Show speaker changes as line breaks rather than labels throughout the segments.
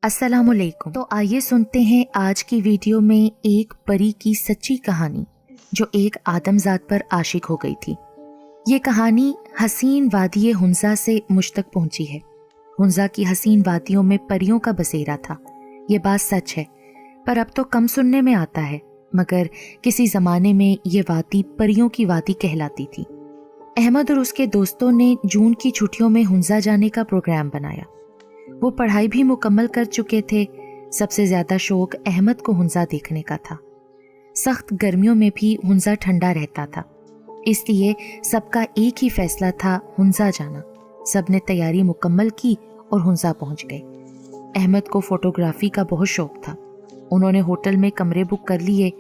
अस्सलाम वालेकुम। तो आइए सुनते हैं आज की वीडियो में एक परी की सच्ची कहानी जो एक आदमजात पर आशिक हो गई थी। ये कहानी हसीन वादी हुंजा से मुझ तक पहुंची है। हुंजा की हसीन वादियों में परियों का बसेरा था, ये बात सच है, पर अब तो कम सुनने में आता है। मगर किसी ज़माने में ये वादी परियों की वादी कहलाती थी। अहमद और उसके दोस्तों ने जून की छुट्टियों में हुंजा जाने का प्रोग्राम बनाया। वो पढ़ाई भी मुकम्मल कर चुके थे। सबसे ज़्यादा शौक अहमद को हुंजा देखने का था। सख्त गर्मियों में भी हुंजा ठंडा रहता था, इसलिए सबका एक ही फैसला था, हुंजा जाना। सबने तैयारी मुकम्मल की और हुंजा पहुंच गए। अहमद को फोटोग्राफी का बहुत शौक था। उन्होंने होटल में कमरे बुक कर लिए।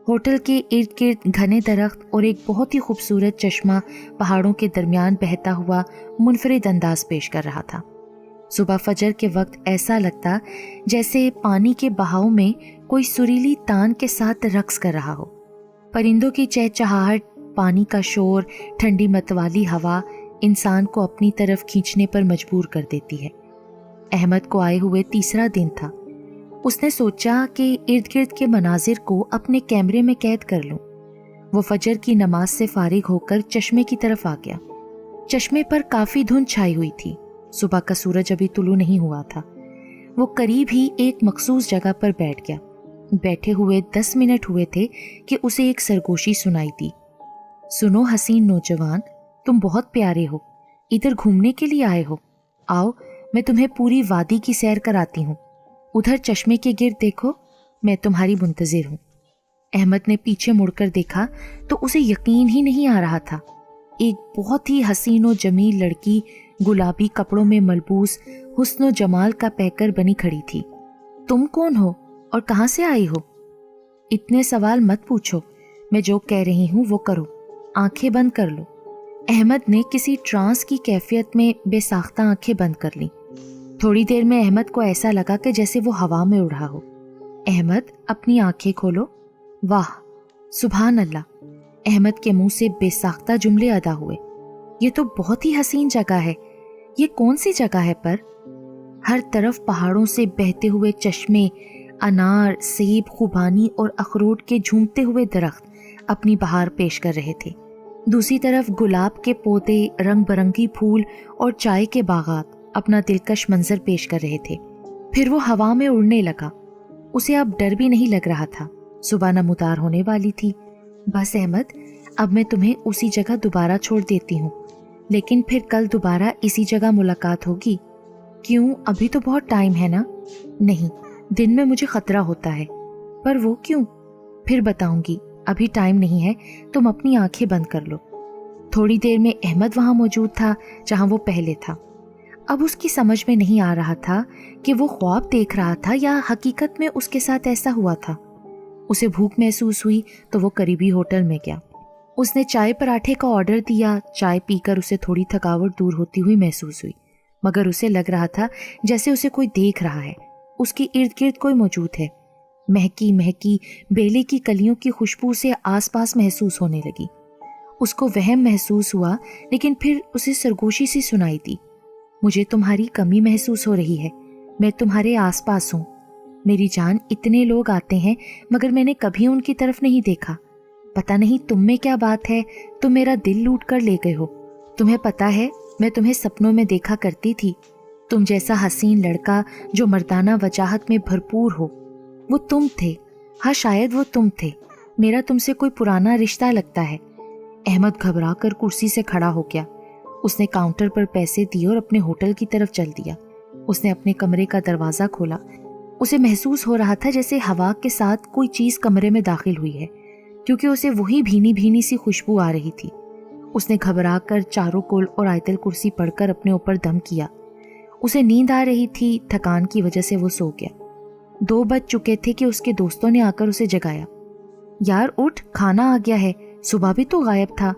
होटल के इर्द गिर्द घने दरख्त और एक बहुत ही खूबसूरत चश्मा पहाड़ों के दरमियान बहता हुआ मुनफरिद अंदाज पेश कर रहा था। सुबह फजर के वक्त ऐसा लगता जैसे पानी के बहाव में कोई सुरीली तान के साथ रक्स कर रहा हो। परिंदों की चहचहाहट, पानी का शोर, ठंडी मतवाली हवा इंसान को अपनी तरफ खींचने पर मजबूर कर देती है। अहमद को आए हुए तीसरा दिन था। उसने सोचा कि इर्द गिर्द के मनाजिर को अपने कैमरे में कैद कर लूं। वो फजर की नमाज से फारिग होकर चश्मे की तरफ आ गया। चश्मे पर काफ़ी धुंध छाई हुई थी। सुबह का सूरज अभी तुलू नहीं हुआ था। वो करीब ही एक मखसूस जगह पर बैठ गया। बैठे हुए 10 मिनट हुए थे कि उसे एक सरगोशी सुनाई दी। सुनो हसीन नौजवान, तुम बहुत प्यारे हो, इधर घूमने के लिए आए हो? आओ, मैं तुम्हें पूरी वादी की सैर कराती हूँ। उधर चश्मे के गिर्द देखो, मैं तुम्हारी मुंतजिर हूँ। अहमद ने पीछे मुड़कर देखा तो उसे यकीन ही नहीं आ रहा था। एक बहुत ही हसीन और जमील लड़की गुलाबी कपड़ों में मलबूस हुस्न जमाल का पैकर बनी खड़ी थी। तुम कौन हो और कहाँ से आई हो? इतने सवाल मत पूछो, मैं जो कह रही हूँ वो करो। आंखें बंद कर लो। अहमद ने किसी ट्रांस की कैफियत में बेसाख्ता आंखें बंद कर ली। थोड़ी देर में अहमद को ऐसा लगा कि जैसे वो हवा में उड़ रहा हो। अहमद, अपनी आंखें खोलो। वाह, सुभान अल्लाह। अहमद के मुंह से बेसाख्ता जुमले अदा हुए। ये तो बहुत ही हसीन जगह है। ये कौन सी जगह है पर? हर तरफ पहाड़ों से बहते हुए चश्मे, अनार, सेब, खुबानी और अखरोट के झूमते हुए दरख्त अपनी बहार पेश कर रहे थे। दूसरी तरफ गुलाब के पौधे, रंग बिरंगी फूल और चाय के बागात अपना दिलकश मंजर पेश कर रहे थे। फिर वो हवा में उड़ने लगा। उसे अब डर भी नहीं लग रहा था। सुबह नमूदार होने वाली थी। बस अहमद, अब मैं तुम्हें उसी जगह दोबारा छोड़ देती हूँ, लेकिन फिर कल दोबारा इसी जगह मुलाकात होगी। क्यों, अभी तो बहुत टाइम है ना? नहीं, दिन में मुझे खतरा होता है। पर वो क्यों? फिर बताऊंगी, अभी टाइम नहीं है, तुम अपनी आंखें बंद कर लो। थोड़ी देर में अहमद वहां मौजूद था जहां वो पहले था। अब उसकी समझ में नहीं आ रहा था कि वो ख्वाब देख रहा था या हकीकत में उसके साथ ऐसा हुआ था। उसे भूख महसूस हुई तो वो करीबी होटल में गया। उसने चाय पराठे का ऑर्डर दिया। चाय पीकर उसे थोड़ी थकावट दूर होती हुई महसूस हुई, मगर उसे लग रहा था जैसे उसे कोई देख रहा है। उसके इर्द गिर्द कोई मौजूद है। महकी महकी बेले की कलियों की खुशबू से आसपास महसूस होने लगी। उसको वहम महसूस हुआ, लेकिन फिर उसे सरगोशी सी सुनाई दी। मुझे तुम्हारी कमी महसूस हो रही है, मैं तुम्हारे आसपास हूँ। मेरी जान, इतने लोग आते हैं मगर मैंने कभी उनकी तरफ नहीं देखा। पता नहीं तुम में क्या बात है, तुम मेरा दिल लूट कर ले गए हो। तुम्हें पता है, मैं तुम्हें सपनों में देखा करती थी। तुम जैसा हसीन लड़का जो मर्दाना वजाहत में भरपूर हो, वो तुम थे। हाँ, शायद वो तुम थे। मेरा तुमसे कोई पुराना रिश्ता लगता है। अहमद घबरा कर कुर्सी से खड़ा हो गया। उसने काउंटर पर पैसे दिए और अपने होटल की तरफ चल दिया। उसने अपने कमरे का दरवाज़ा खोला। उसे महसूस हो रहा था जैसे हवा के साथ कोई चीज़ कमरे में दाखिल हुई है, क्योंकि उसे वही भीनी भीनी सी खुशबू आ रही थी। उसने घबरा कर चारों कुल और आयतल कुर्सी पढ़कर अपने ऊपर दम किया। उसे नींद आ रही थी। थकान की वजह से वो सो गया। 2 बज चुके थे कि उसके दोस्तों ने आकर उसे जगाया। यार उठ, खाना आ गया है, सुबह भी तो गायब था।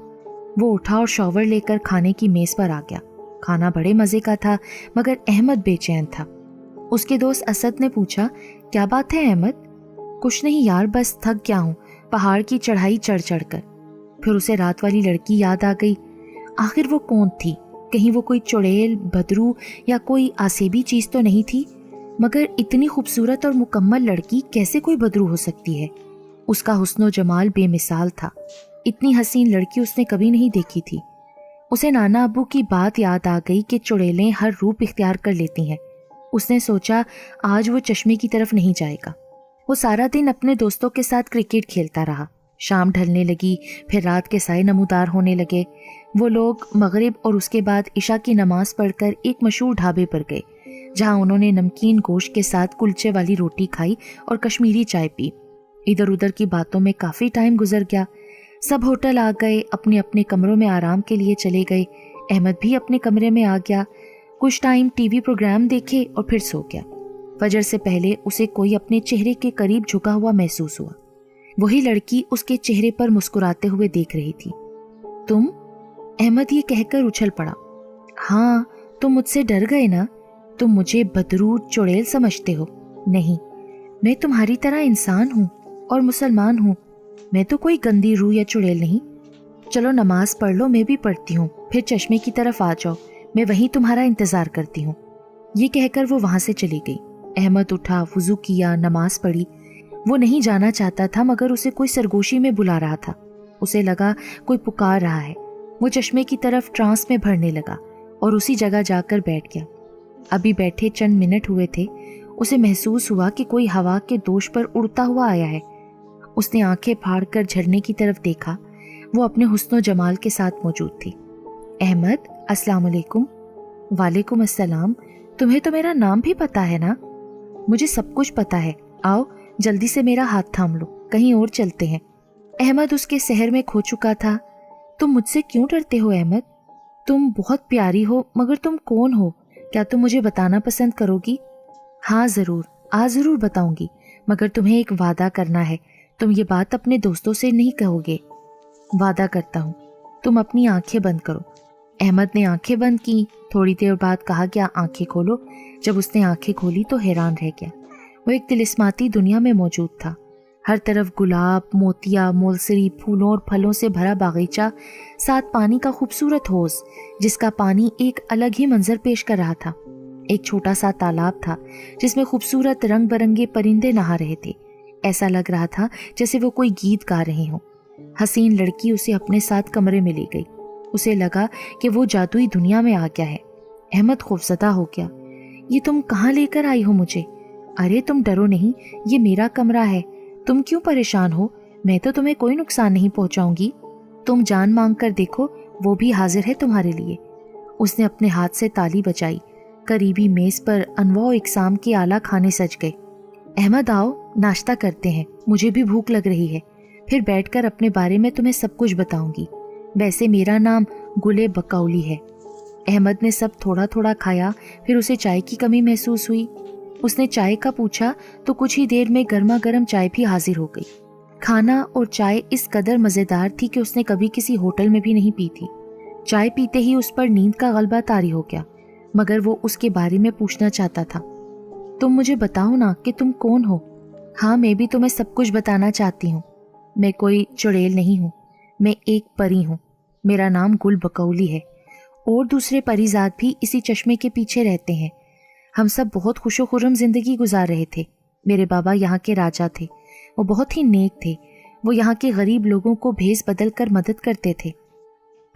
वो उठा और शॉवर लेकर खाने की मेज़ पर आ गया। खाना बड़े मज़े का था, मगर अहमद बेचैन था। उसके दोस्त असद ने पूछा, क्या बात है अहमद? कुछ नहीं यार, बस थक गया हूँ पहाड़ की चढ़ाई चढ़ चढ़ कर। फिर उसे रात वाली लड़की याद आ गई। आखिर वो कौन थी? कहीं वो कोई चुड़ैल, बदरू या कोई आसेबी चीज़ तो नहीं थी? मगर इतनी खूबसूरत और मुकम्मल लड़की कैसे कोई बदरू हो सकती है। उसका हुस्न व जमाल बेमिसाल था। इतनी हसीन लड़की उसने कभी नहीं देखी थी। उसे नाना अब्बू की बात याद आ गई कि चुड़ैलें हर रूप इख्तियार कर लेती हैं। उसने सोचा आज वो चश्मे की तरफ नहीं जाएगा। वो सारा दिन अपने दोस्तों के साथ क्रिकेट खेलता रहा। शाम ढलने लगी, फिर रात के साए नमूदार होने लगे। वो लोग मगरिब और उसके बाद इशा की नमाज पढ़कर एक मशहूर ढाबे पर गए, जहां उन्होंने नमकीन गोश्त के साथ कुलचे वाली रोटी खाई और कश्मीरी चाय पी। इधर उधर की बातों में काफ़ी टाइम गुजर गया। सब होटल आ गए, अपने अपने कमरों में आराम के लिए चले गए। अहमद भी अपने कमरे में आ गया। कुछ टाइम टीवी प्रोग्राम देखे और फिर सो गया। फजर से पहले उसे कोई अपने चेहरे के करीब झुका हुआ महसूस हुआ। वही लड़की उसके चेहरे पर मुस्कुराते हुए देख रही थी। तुम? अहमद ये कहकर उछल पड़ा। हाँ, तुम मुझसे डर गए ना? तुम मुझे बदरू चुड़ैल समझते हो? नहीं, मैं तुम्हारी तरह इंसान हूँ और मुसलमान हूँ। मैं तो कोई गंदी रूह या चुड़ैल नहीं। चलो नमाज पढ़ लो, मैं भी पढ़ती हूँ, फिर चश्मे की तरफ आ जाओ, मैं वहीं तुम्हारा इंतजार करती हूँ। ये कहकर वो वहां से चली गई। अहमद उठा, वुजू किया, नमाज पढ़ी। वो नहीं जाना चाहता था, मगर उसे कोई सरगोशी में बुला रहा था। उसे लगा कोई पुकार रहा है। वो चश्मे की तरफ ट्रांस में भरने लगा और उसी जगह जाकर बैठ गया। अभी बैठे चंद मिनट हुए थे, उसे महसूस हुआ कि कोई हवा के दोष पर उड़ता हुआ आया है। उसने आंखें फाड़कर झरने की तरफ देखा। वो अपने हुस्न जमाल के साथ मौजूद थी। अहमद, अस्सलाम वालेकुम। वालेकुम अस्सलाम। तुम्हें तो मेरा नाम भी पता है ना? मुझे सब कुछ पता है। आओ जल्दी से मेरा हाथ थाम लो, कहीं और चलते हैं। अहमद उसके शहर में खो चुका था। तुम मुझसे क्यों डरते हो अहमद? तुम बहुत प्यारी हो, मगर तुम कौन हो? क्या तुम मुझे बताना पसंद करोगी? हाँ ज़रूर, आज ज़रूर बताऊंगी, मगर तुम्हें एक वादा करना है। तुम ये बात अपने दोस्तों से नहीं कहोगे। वादा करता हूँ। तुम अपनी आंखें बंद करो। अहमद ने आंखें बंद की। थोड़ी देर बाद कहा गया आंखें खोलो। जब उसने आंखें खोली तो हैरान रह गया। वो एक तिलिस्माती दुनिया में मौजूद था। हर तरफ गुलाब, मोतिया, मोलसरी, फूलों और फलों से भरा बागीचा, साथ पानी का खूबसूरत हौज, जिसका पानी एक अलग ही मंजर पेश कर रहा था। एक छोटा सा तालाब था जिसमें खूबसूरत रंग बिरंगे परिंदे नहा रहे थे। ऐसा लग रहा था जैसे वो कोई गीत गा रहे हों। हसीन लड़की उसे अपने साथ कमरे में ले गई। उसे लगा कि वो जादुई दुनिया में आ गया है। अहमद खौफजदा हो गया। ये तुम कहाँ लेकर आई हो मुझे? अरे तुम डरो नहीं, ये मेरा कमरा है। तुम क्यों परेशान हो? मैं तो तुम्हें कोई नुकसान नहीं पहुंचाऊंगी। तुम जान मांग कर देखो, वो भी हाजिर है तुम्हारे लिए। उसने अपने हाथ से ताली बजाई। करीबी मेज पर अनवाउ इकसाम के आला खाने सज गए। अहमद आओ, नाश्ता करते हैं, मुझे भी भूख लग रही है। फिर बैठकर अपने बारे में तुम्हें सब कुछ बताऊंगी। वैसे मेरा नाम गुले बकौली है। अहमद ने सब थोड़ा थोड़ा खाया। फिर उसे चाय की कमी महसूस हुई। उसने चाय का पूछा तो कुछ ही देर में गर्मा गर्म चाय भी हाजिर हो गई। खाना और चाय इस कदर मज़ेदार थी कि उसने कभी किसी होटल में भी नहीं पी थी। चाय पीते ही उस पर नींद का गलबा तारी हो गया, मगर वो उसके बारे में पूछना चाहता था। तुम मुझे बताओ ना कि तुम कौन हो? हाँ, मैं भी तुम्हें सब कुछ बताना चाहती हूँ। मैं कोई चुड़ैल नहीं हूँ, मैं एक परी हूँ। मेरा नाम गुल बकौली है। और दूसरे परिजात भी इसी चश्मे के पीछे रहते हैं। हम सब बहुत खुशो खुर्रम जिंदगी गुजार रहे थे। मेरे बाबा यहाँ के राजा थे। वो बहुत ही नेक थे। वो यहाँ के गरीब लोगों को भेस बदल कर मदद करते थे।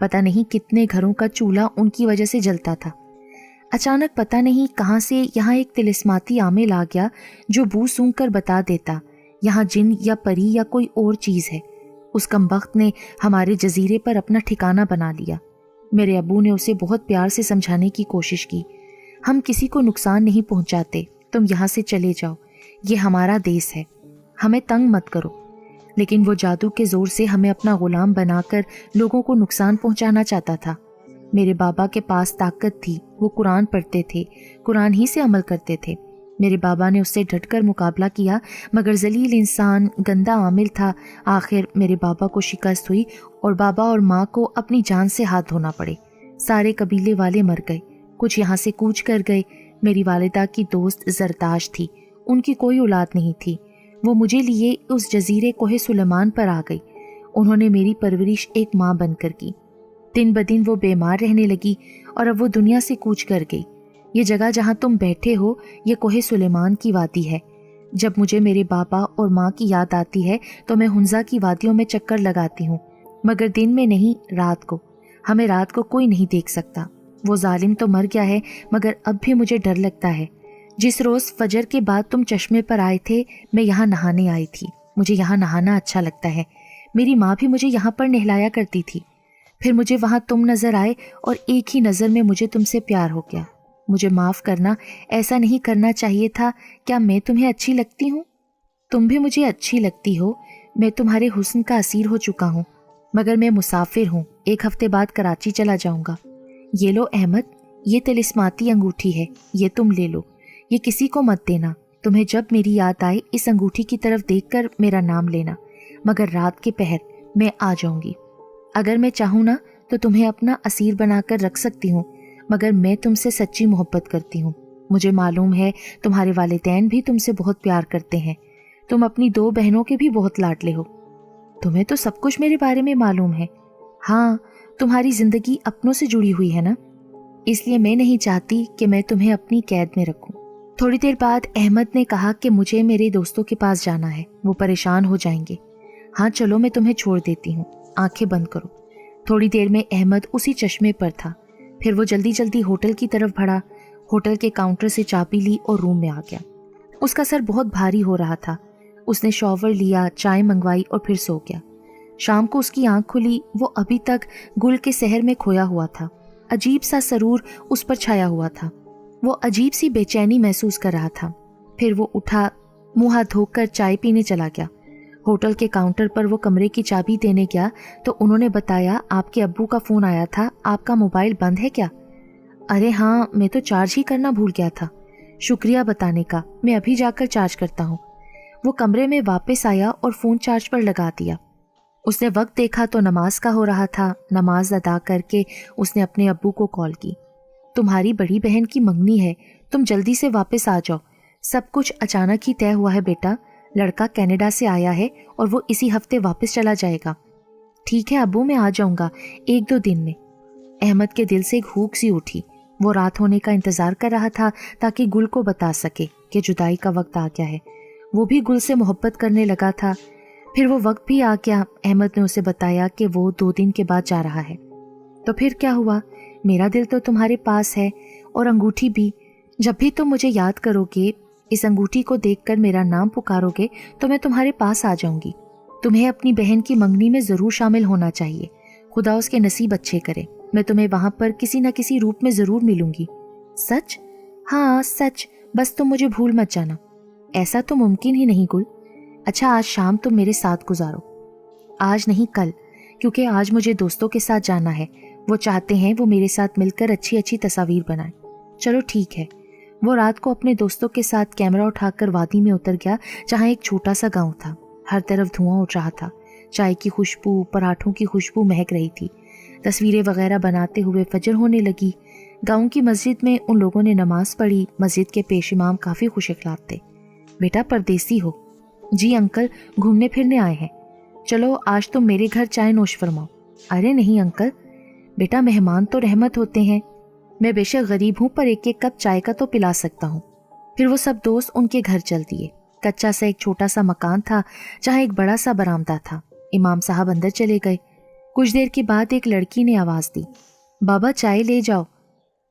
पता नहीं कितने घरों का चूल्हा उनकी वजह से जलता था। अचानक पता नहीं कहाँ से यहाँ एक तिलिस्माती आमिल आ गया, जो बू सूंघ कर बता देता यहाँ जिन या परी या कोई और चीज़ है। उस कमबख्त ने हमारे जजीरे पर अपना ठिकाना बना लिया। मेरे अबू ने उसे बहुत प्यार से समझाने की कोशिश की। हम किसी को नुकसान नहीं पहुंचाते, तुम यहाँ से चले जाओ, ये हमारा देश है, हमें तंग मत करो। लेकिन वो जादू के जोर से हमें अपना गुलाम बनाकर लोगों को नुकसान पहुंचाना चाहता था। मेरे बाबा के पास ताकत थी, वो कुरान पढ़ते थे, कुरान ही से अमल करते थे। मेरे बाबा ने उससे डटकर मुकाबला किया, मगर जलील इंसान गंदा आमिल था। आखिर मेरे बाबा को शिकस्त हुई और बाबा और माँ को अपनी जान से हाथ धोना पड़े। सारे कबीले वाले मर गए, कुछ यहाँ से कूच कर गए। मेरी वालिदा की दोस्त जरताश थी, उनकी कोई औलाद नहीं थी। वो मुझे लिए उस जजीरे कोहे सुलेमान पर आ गई। उन्होंने मेरी परवरिश एक माँ बनकर की। दिन ब दिन वो बीमार रहने लगी और अब वो दुनिया से कूच कर गई। یہ جگہ جہاں تم بیٹھے ہو یہ کوہ سلیمان کی وادی ہے۔ جب مجھے میرے بابا اور ماں کی یاد آتی ہے تو میں ہنزا کی وادیوں میں چکر لگاتی ہوں، مگر دن میں نہیں، رات کو۔ ہمیں رات کو کوئی نہیں دیکھ سکتا۔ وہ ظالم تو مر گیا ہے مگر اب بھی مجھے ڈر لگتا ہے۔ جس روز فجر کے بعد تم چشمے پر آئے تھے میں یہاں نہانے آئی تھی۔ مجھے یہاں نہانا اچھا لگتا ہے۔ میری ماں بھی مجھے یہاں پر نہلایا کرتی تھی۔ پھر مجھے وہاں تم نظر آئے اور ایک ہی نظر میں مجھے تم سے پیار ہو گیا۔ مجھے معاف کرنا، ایسا نہیں کرنا چاہیے تھا۔ کیا میں تمہیں اچھی لگتی ہوں؟ تم بھی مجھے اچھی لگتی ہو۔ میں تمہارے حسن کا اسیر ہو چکا ہوں، مگر میں مسافر ہوں، 1 ہفتے بعد کراچی چلا جاؤں گا۔ یہ لو احمد، یہ طلسماتی انگوٹھی ہے، یہ تم لے لو۔ یہ کسی کو مت دینا۔ تمہیں جب میری یاد آئے اس انگوٹھی کی طرف دیکھ کر میرا نام لینا، مگر رات کے پہر میں آ جاؤں گی۔ اگر میں چاہوں نا تو تمہیں اپنا اسیر بنا کر رکھ سکتی ہوں، مگر میں تم سے سچی محبت کرتی ہوں۔ مجھے معلوم ہے تمہارے والدین بھی تم سے بہت پیار کرتے ہیں۔ تم اپنی 2 بہنوں کے بھی بہت لاڈلے ہو۔ تمہیں تو سب کچھ میرے بارے میں معلوم ہے۔ ہاں، تمہاری زندگی اپنوں سے جڑی ہوئی ہے نا، اس لیے میں نہیں چاہتی کہ میں تمہیں اپنی قید میں رکھوں۔ تھوڑی دیر بعد احمد نے کہا کہ مجھے میرے دوستوں کے پاس جانا ہے، وہ پریشان ہو جائیں گے۔ ہاں چلو، میں تمہیں چھوڑ دیتی ہوں، آنکھیں بند کرو۔ تھوڑی دیر میں احمد اسی چشمے پر تھا۔ پھر وہ جلدی جلدی ہوٹل کی طرف بڑھا، ہوٹل کے کاؤنٹر سے چابی لی اور روم میں آ گیا۔ اس کا سر بہت بھاری ہو رہا تھا۔ اس نے شاور لیا، چائے منگوائی اور پھر سو گیا۔ شام کو اس کی آنکھ کھلی، وہ ابھی تک گل کے سحر میں کھویا ہوا تھا۔ عجیب سا سرور اس پر چھایا ہوا تھا۔ وہ عجیب سی بے چینی محسوس کر رہا تھا۔ پھر وہ اٹھا، منہ ہاتھ دھو کر چائے پینے چلا گیا۔ ہوٹل کے کاؤنٹر پر وہ کمرے کی چابی دینے گیا تو انہوں نے بتایا آپ کے ابو کا فون آیا تھا، آپ کا موبائل بند ہے کیا؟ ارے ہاں، میں تو چارج ہی کرنا بھول گیا تھا۔ شکریہ بتانے کا، میں ابھی جا کر چارج کرتا ہوں۔ وہ کمرے میں واپس آیا اور فون چارج پر لگا دیا۔ اس نے وقت دیکھا تو نماز کا ہو رہا تھا۔ نماز ادا کر کے اس نے اپنے ابو کو کال کی۔ تمہاری بڑی بہن کی منگنی ہے، تم جلدی سے واپس آ جاؤ۔ سب کچھ اچانک ہی طے ہوا ہے بیٹا، لڑکا کینیڈا سے آیا ہے اور وہ اسی ہفتے واپس چلا جائے گا۔ ٹھیک ہے ابو، میں آ جاؤں گا 1-2 دن میں۔ احمد کے دل سے ایک ہونک سی اٹھی۔ وہ رات ہونے کا انتظار کر رہا تھا تاکہ گل کو بتا سکے کہ جدائی کا وقت آ گیا ہے۔ وہ بھی گل سے محبت کرنے لگا تھا۔ پھر وہ وقت بھی آ گیا۔ احمد نے اسے بتایا کہ وہ 2 دن کے بعد جا رہا ہے۔ تو پھر کیا ہوا؟ میرا دل تو تمہارے پاس ہے اور انگوٹھی بھی۔ جب بھی تم مجھے یاد کرو گے، اس انگوٹھی کو دیکھ کر میرا نام پکارو گے تو میں تمہارے پاس آ جاؤں گی۔ تمہیں اپنی بہن کی منگنی میں ضرور شامل ہونا چاہیے۔ خدا اس کے نصیب اچھے کرے۔ میں تمہیں وہاں پر کسی نہ کسی روپ میں ضرور ملوں گی۔ سچ؟ ہاں سچ، بس تم مجھے بھول مت جانا۔ ایسا تو ممکن ہی نہیں گل۔ اچھا، آج شام تم میرے ساتھ گزارو۔ آج نہیں، کل، کیونکہ آج مجھے دوستوں کے ساتھ جانا ہے۔ وہ چاہتے ہیں وہ میرے ساتھ مل کر اچھی اچھی تصاویر بنائیں۔ چلو ٹھیک ہے۔ وہ رات کو اپنے دوستوں کے ساتھ کیمرہ اٹھا کر وادی میں اتر گیا جہاں ایک چھوٹا سا گاؤں تھا۔ ہر طرف دھواں اٹھ رہا تھا، چائے کی خوشبو، پراٹھوں کی خوشبو مہک رہی تھی۔ تصویریں وغیرہ بناتے ہوئے فجر ہونے لگی۔ گاؤں کی مسجد میں ان لوگوں نے نماز پڑھی۔ مسجد کے پیش امام کافی خوش اخلاق تھے۔ بیٹا پردیسی ہو؟ جی انکل، گھومنے پھرنے آئے ہیں۔ چلو آج تم میرے گھر چائے نوش فرماؤ۔ ارے نہیں انکل، بیٹا مہمان تو رحمت ہوتے ہیں۔ میں بے شک غریب ہوں پر 1-1 کپ چائے کا تو پلا سکتا ہوں۔ پھر وہ سب دوست ان کے گھر چل دیے۔ کچا سا ایک چھوٹا سا مکان تھا جہاں ایک بڑا سا برآمدہ تھا۔ امام صاحب اندر چلے گئے۔ کچھ دیر کے بعد ایک لڑکی نے آواز دی، بابا چائے لے جاؤ۔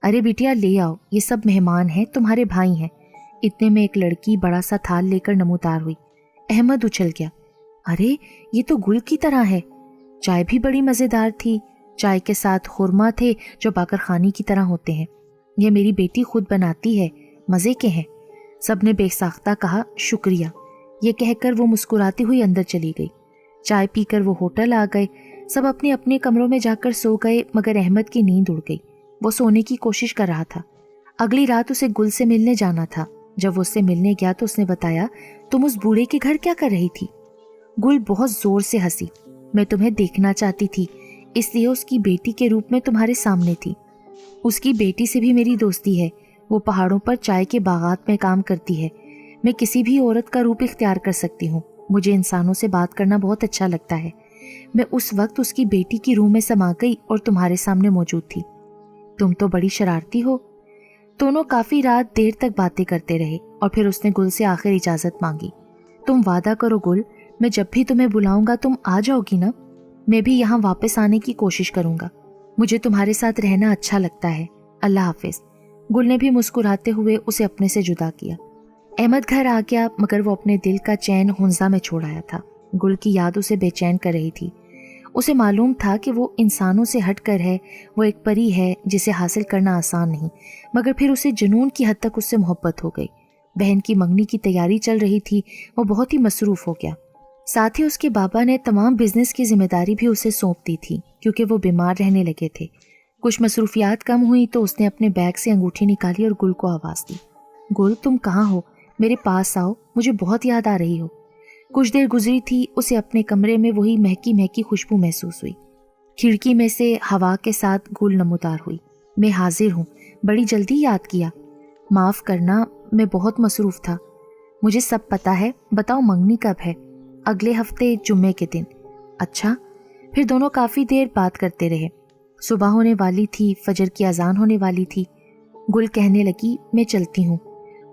ارے بیٹیا لے آؤ، یہ سب مہمان ہیں، تمہارے بھائی ہیں۔ اتنے میں ایک لڑکی بڑا سا تھال لے کر نمودار ہوئی۔ احمد اچھل گیا، ارے یہ تو گل کی طرح ہے۔ چائے بھی بڑی مزیدار تھی۔ چائے کے ساتھ خورما تھے جو باقر خانی کی طرح ہوتے ہیں۔ یہ میری بیٹی خود بناتی ہے، مزے کے ہیں۔ سب نے بے ساختہ کہا شکریہ۔ یہ کہہ کر وہ مسکراتی ہوئی اندر چلی گئی۔ چائے پی کر وہ ہوٹل آ گئے۔ سب اپنے اپنے کمروں میں جا کر سو گئے، مگر احمد کی نیند اڑ گئی۔ وہ سونے کی کوشش کر رہا تھا۔ اگلی رات اسے گل سے ملنے جانا تھا۔ جب وہ اس سے ملنے گیا تو اس نے بتایا، تم اس بوڑھے کے گھر کیا کر رہی تھی؟ گل بہت زور سے ہنسی۔ میں تمہیں دیکھنا چاہتی تھی، اس لیے اس کی بیٹی کے روپ میں تمہارے سامنے تھی۔ اس کی بیٹی سے بھی میری دوستی ہے۔ وہ پہاڑوں پر چائے کے باغات میں کام کرتی ہے۔ میں کسی بھی عورت کا روپ اختیار کر سکتی ہوں۔ مجھے انسانوں سے بات کرنا بہت اچھا لگتا ہے۔ میں اس وقت اس کی بیٹی کی روح میں سما گئی اور تمہارے سامنے موجود تھی۔ تم تو بڑی شرارتی ہو۔ दोनों काफी रात देर तक बातें करते रहे और फिर उसने गुल से आखिर इजाजत मांगी। तुम वादा करो गुल, मैं जब भी तुम्हें बुलाऊंगा तुम आ जाओगी ना? मैं भी यहाँ वापस आने की कोशिश करूंगा। मुझे तुम्हारे साथ रहना अच्छा लगता है। अल्लाह हाफिज। गुल ने भी मुस्कुराते हुए उसे अपने से जुदा किया। अहमद घर आ गया, मगर वो अपने दिल का चैन हुंजा में छोड़ आया था। गुल की याद उसे बेचैन कर रही थी। उसे मालूम था कि वो इंसानों से हटकर है, वो एक परी है जिसे हासिल करना आसान नहीं, मगर फिर उसे जुनून की हद तक उससे मोहब्बत हो गई। बहन की मंगनी की तैयारी चल रही थी, वो बहुत ही मसरूफ हो गया। साथ ही उसके बाबा ने तमाम बिजनेस की जिम्मेदारी भी उसे सौंप दी थी, क्योंकि वो बीमार रहने लगे थे। कुछ मसरूफियात कम हुई तो उसने अपने बैग से अंगूठी निकाली और गुल को आवाज़ दी। गुल, तुम कहाँ हो? मेरे पास आओ, मुझे बहुत याद आ रही हो। कुछ देर गुजरी थी, उसे अपने कमरे में वही महकी महकी खुशबू महसूस हुई। खिड़की में से हवा के साथ गुल नमूदार हुई। मैं हाजिर हूँ, बड़ी जल्दी याद किया। माफ़ करना, मैं बहुत मसरूफ़ था। मुझे सब पता है, बताओ मंगनी कब है? अगले हफ्ते जुम्मे के दिन। अच्छा। फिर दोनों काफ़ी देर बात करते रहे। सुबह होने वाली थी, फजर की अजान होने वाली थी। गुल कहने लगी, मैं चलती हूँ,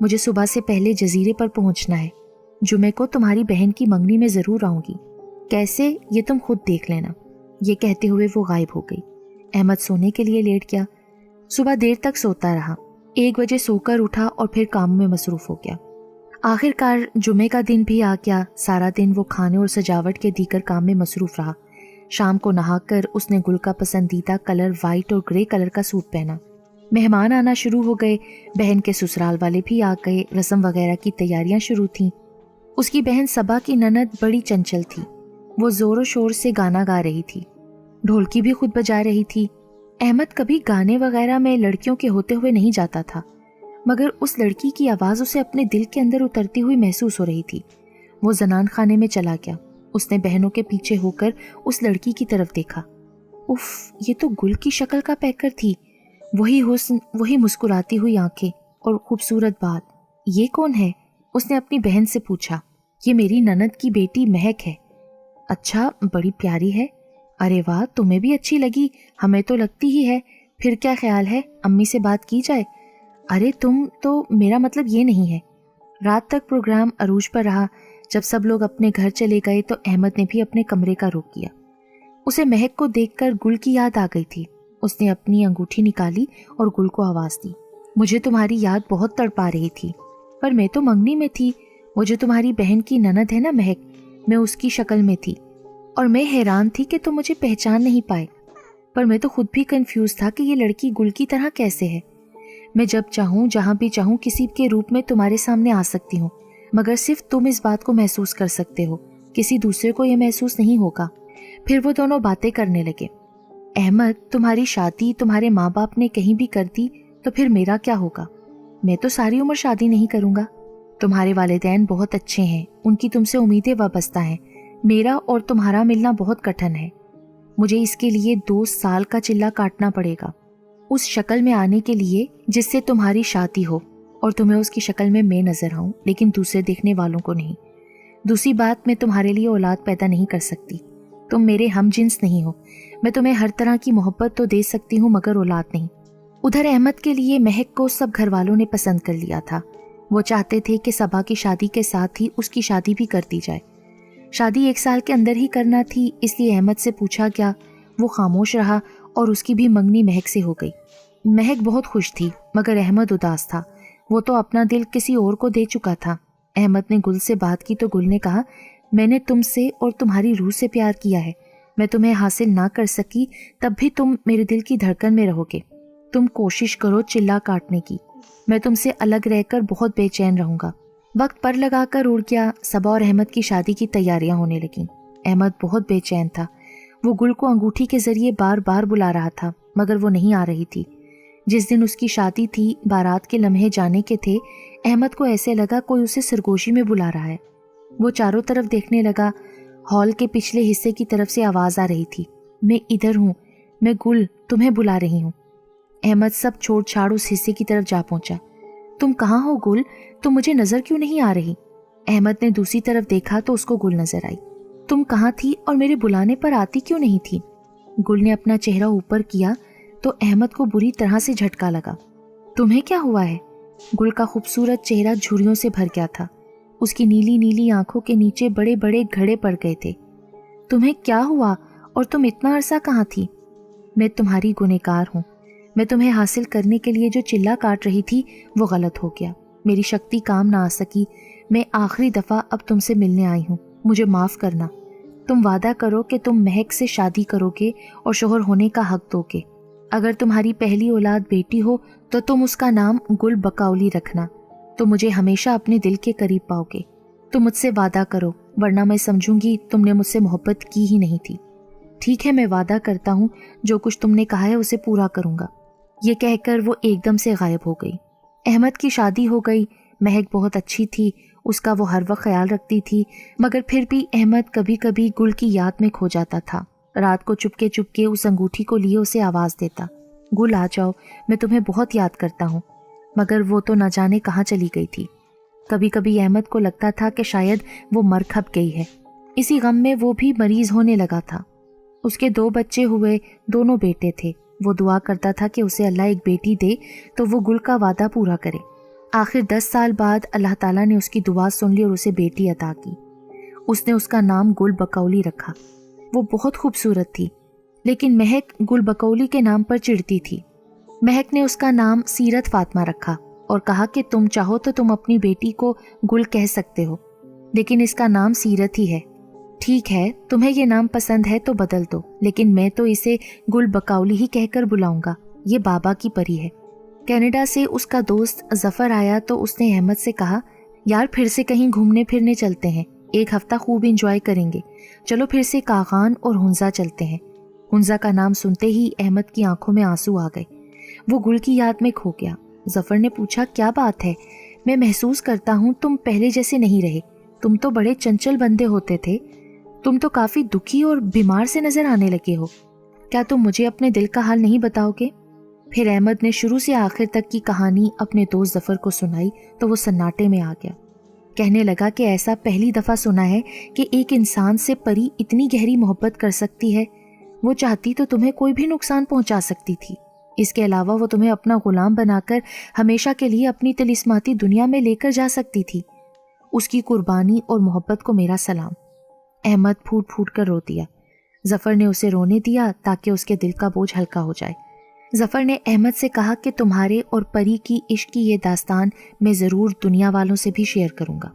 मुझे सुबह से पहले जजीरे पर पहुँचना है। जुमे को तुम्हारी बहन की मंगनी में ज़रूर आऊँगी। कैसे, ये तुम खुद देख लेना। ये कहते हुए वो गायब हो गई। अहमद सोने के लिए लेट गया। सुबह देर तक सोता रहा। 1 बजे सोकर उठा और फिर काम में मसरूफ़ हो गया। आखिरकार जुमे का दिन भी आ गया। सारा दिन वो खाने और सजावट के दीगर काम में मसरूफ़ रहा। शाम को नहाकर उसने गुल का पसंदीदा कलर वाइट और ग्रे कलर का सूट पहना। मेहमान आना शुरू हो गए। बहन के ससुराल वाले भी आ गए। रस्म वगैरह की तैयारियां शुरू थीं। उसकी बहन सबा की ननद बड़ी चंचल थी। वो जोरों शोर से गाना गा रही थी, ढोलकी भी खुद बजा रही थी। अहमद कभी गाने वगैरह में लड़कियों के होते हुए नहीं जाता था, मगर उस लड़की की आवाज़ उसे अपने दिल के अंदर उतरती हुई महसूस हो रही थी। वो जनान खाने में चला गया। उसने बहनों के पीछे होकर उस लड़की की तरफ देखा। उफ, ये तो गुल की शक्ल का पैकर थी। वही हुस्न, वही मुस्कुराती हुई आंखें और खूबसूरत बात। ये कौन है? उसने अपनी बहन से पूछा। ये मेरी ननद की बेटी महक है। अच्छा, बड़ी प्यारी है। अरे वाह, तुम्हें भी अच्छी लगी। हमें तो लगती ही है। फिर क्या ख्याल है, अम्मी से बात की जाए? अरे तुम तो, मेरा मतलब ये नहीं है। रात तक प्रोग्राम अरूज पर रहा। जब सब लोग अपने घर चले गए तो अहमद ने भी अपने कमरे का रुख किया। उसे महक को देखकर गुल की याद आ गई थी। उसने अपनी अंगूठी निकाली और गुल को आवाज़ दी। मुझे तुम्हारी याद बहुत तड़पा रही थी, पर मैं तो मंगनी में थी। वो जो तुम्हारी बहन की ननद है ना महक, मैं उसकी शक्ल में थी और मैं हैरान थी कि तुम मुझे पहचान नहीं पाए। पर मैं तो खुद भी कंफ्यूज था कि ये लड़की गुल की तरह कैसे है। मैं जब चाहूँ, जहाँ भी चाहूँ, किसी के रूप में तुम्हारे सामने आ सकती हूँ, मगर सिर्फ तुम इस बात को महसूस कर सकते हो, किसी दूसरे को यह महसूस नहीं होगा। फिर वो दोनों बातें करने लगे। अहमद, तुम्हारी शादी तुम्हारे माँ बाप ने कहीं भी कर दी तो फिर मेरा क्या होगा? मैं तो सारी उम्र शादी नहीं करूँगा। तुम्हारे वालिदैन बहुत अच्छे हैं, उनकी तुमसे उम्मीदें वाबस्ता हैं। मेरा और तुम्हारा मिलना बहुत कठिन है। मुझे इसके लिए 2 साल का चिल्ला काटना पड़ेगा, उस शक्ल में आने के लिए जिससे तुम्हारी शादी हो और तुम्हें उसकी शक्ल में मैं नजर आऊं, लेकिन दूसरे देखने वालों को नहीं। दूसरी बात, मैं तुम्हारे लिए औलाद पैदा नहीं कर सकती। तुम मेरे हम जिन्स नहीं हो। मैं तुम्हें हर तरह की मोहब्बत तो दे सकती हूँ, मगर औलाद नहीं। उधर अहमद के लिए महक को सब घर वालों ने पसंद कर लिया था। वो चाहते थे कि सबा की शादी के साथ ही उसकी शादी भी कर दी जाए। शादी 1 साल के अंदर ही करना थी, इसलिए अहमद से पूछा गया। वो खामोश रहा और उसकी भी मंगनी महक से हो गई। महक बहुत खुश थी, मगर अहमद उदास था। वो तो अपना दिल किसी और को दे चुका था। अहमद ने गुल से बात की तो गुल ने कहा, मैंने तुमसे और तुम्हारी रूह से प्यार किया है। मैं तुम्हें हासिल ना कर सकी तब भी तुम मेरे दिल की धड़कन में रहोगे। तुम कोशिश करो चिल्ला काटने की। मैं तुमसे अलग रहकर बहुत बेचैन रहूंगा। वक्त पर लगाकर उड़ गया। सबा और अहमद की शादी की तैयारियां होने लगीं। अहमद बहुत बेचैन था। वो गुल को अंगूठी के जरिए बार बार बुला रहा था, मगर वो नहीं आ रही थी। जिस दिन उसकी शादी थी, बारात के लम्हे जाने के थे। अहमद को ऐसे लगा कोई उसे सरगोशी में बुला रहा है। वो चारों तरफ देखने लगा। हॉल के पिछले हिस्से की तरफ से आवाज आ रही थी, मैं इधर हूँ, मैं गुल, तुम्हें बुला रही हूँ। अहमद सब छोड़ छाड़ उस हिस्से की तरफ जा पहुंचा। तुम कहाँ हो गुल? तुम मुझे नजर क्यों नहीं आ रही? अहमद ने दूसरी तरफ देखा तो उसको गुल नजर आई। तुम कहाँ थी और मेरे बुलाने पर आती क्यों नहीं थी? गुल ने अपना चेहरा ऊपर किया तो अहमद को बुरी तरह से झटका लगा। तुम्हें क्या हुआ है? गुल का खूबसूरत चेहरा झुर्रियों से भर गया था। उसकी नीली नीली आंखों के नीचे बड़े बड़े घड़े पड़ गए थे। तुम्हें क्या हुआ और तुम इतना अरसा कहाँ थी? मैं तुम्हारी गुनहगार हूँ। मैं तुम्हें हासिल करने के लिए जो चिल्ला काट रही थी वो गलत हो गया। मेरी शक्ति काम ना आ सकी। मैं आखिरी दफ़ा अब तुमसे मिलने आई हूँ। मुझे माफ़ करना। तुम वादा करो कि तुम महक से शादी करोगे और शोहर होने का हक दोगे। अगर तुम्हारी पहली औलाद बेटी हो तो तुम उसका नाम गुल बकौली रखना। तो मुझे हमेशा अपने दिल के करीब पाओगे। तुम मुझसे वादा करो, वरना मैं समझूंगी तुमने मुझसे मोहब्बत की ही नहीं थी। ठीक है, मैं वादा करता हूँ, जो कुछ तुमने कहा है उसे पूरा करूँगा। ये कहकर वो एकदम से गायब हो गई। अहमद की शादी हो गई। महक बहुत अच्छी थी, उसका वो हर वक्त ख्याल रखती थी, मगर फिर भी अहमद कभी कभी गुल की याद में खो जाता था। रात को चुपके चुपके उस अंगूठी को लिए उसे आवाज़ देता, गुल आ जाओ, मैं तुम्हें बहुत याद करता हूँ। मगर वो तो न जाने कहाँ चली गई थी। कभी कभी अहमद को लगता था कि शायद वो मर खप गई है। इसी गम में वो भी मरीज होने लगा था। उसके 2 बच्चे हुए, दोनों बेटे थे। वो दुआ करता था कि उसे अल्लाह एक बेटी दे तो वो गुल का वादा पूरा करे। आखिर 10 साल बाद अल्लाह ताला ने उसकी दुआ सुन ली और उसे बेटी अता की। उसने उसका नाम गुल बकौली रखा। वो बहुत खूबसूरत थी, लेकिन महक गुल बकौली के नाम पर चिढ़ती थी। महक ने उसका नाम सीरत फातिमा रखा और कहा कि तुम चाहो तो तुम अपनी बेटी को गुल कह सकते हो, लेकिन इसका नाम सीरत ही है। ठीक है, तुम्हें ये नाम पसंद है तो बदल दो, लेकिन मैं तो इसे गुल बकौली ही कहकर बुलाऊंगा। ये बाबा की परी है। कनाडा से उसका दोस्त जफर आया तो उसने अहमद से कहा, यार फिर से कहीं घूमने फिरने चलते हैं, 1 हफ्ता खूब एंजॉय करेंगे। चलो फिर से कागान और हुंजा चलते हैं। हुंजा का नाम सुनते ही अहमद की आंखों में आंसू आ गए। वो गुल की याद में खो गया। जफर ने पूछा, क्या बात है? मैं महसूस करता हूँ तुम पहले जैसे नहीं रहे। तुम तो बड़े चंचल बंदे होते थे। तुम तो काफी दुखी और बीमार से नजर आने लगे हो। क्या तुम मुझे अपने दिल का हाल नहीं बताओगे? फिर अहमद ने शुरू से आखिर तक की कहानी अपने दोस्त जफर को सुनाई तो वो सन्नाटे में आ गया। कहने लगा कि ऐसा पहली दफा सुना है कि एक इंसान से परी इतनी गहरी मोहब्बत कर सकती है। वो चाहती तो तुम्हें कोई भी नुकसान पहुंचा सकती थी। इसके अलावा वो तुम्हें अपना गुलाम बनाकर हमेशा के लिए अपनी तिलिस्माती दुनिया में लेकर जा सकती थी। उसकी कुर्बानी और मोहब्बत को मेरा सलाम। अहमद फूट फूट कर रो दिया। जफर ने उसे रोने दिया ताकि उसके दिल का बोझ हल्का हो जाए। जफर ने अहमद से कहा कि तुम्हारे और परी की इश्क की ये दास्तान मैं ज़रूर दुनिया वालों से भी शेयर करूँगा।